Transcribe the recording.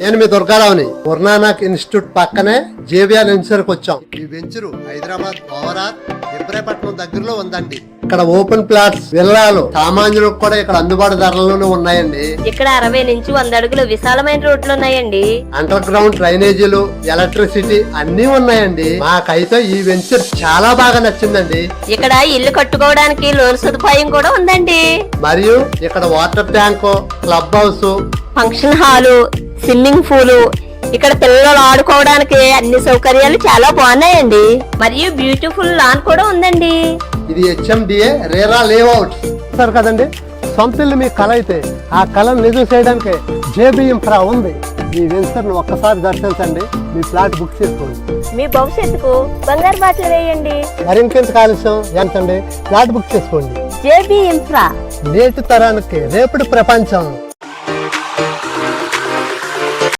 నేను మీ దుర్గారావుని గురునానక్ ఇన్స్టిట్యూట్ పక్కనే JBR venture కి వచ్చాం. ఈ వెంచరు హైదరాబాద్ ఓవరాల్ ఇబ్రాహీపట్నం దగ్గరలో ఉందండి. ఇక్కడ ఓపెన్ ప్లాట్స్ విల్లాలు సామాన్యులకు కూడా ఇక్కడ అందుబాటు ధరల్లోనే ఉన్నాయండి. ఇక్కడ 60 నుంచి 100 అడుగులు విశాలమైన రోడ్లు ఉన్నాయండి. అండర్ గ్రౌండ్ డ్రైనేజీలు, ఎలక్ట్రిసిటీ అన్ని ఉన్నాయండి. మాకైతే ఈ వెంచర్ చాలా బాగా నచ్చిందండి. ఇక్కడ ఇల్లు కట్టుకోవడానికి లోన్ సదుపాయం కూడా ఉందండి. మరియు ఇక్కడ water tank, club house, function hall, swimming pool, ఇక్కడ పిల్లలు ఆడుకోవడానికి అన్ని సౌకర్యాలు చాలా బాగున్నాయండి. మరియు బ్యూటిఫుల్ లాన్ కూడా ఉందండి. ఇది HMDA రేరా లేఅవుట్ సార్ కదండి. సొంత ఇల్లు మీ కళ అయితే ఆ కళను నిజం చేయడానికి JB ఇన్ఫ్రా ఉంది. ఈ వెంచర్ ను ఒక్కసారి దర్శించండి, మీ ఫ్లాట్ బుక్ చేసుకోండి. మీ భవిష్యత్తుకు బంగారు బాటలు వేయండి. మరింకెంత కాలుష్యం ఎంతండి, ఫ్లాట్ బుక్ చేసుకోండి. JB ఇన్ఫ్రా నేటి తరానికి రేపటి ప్రపంచం.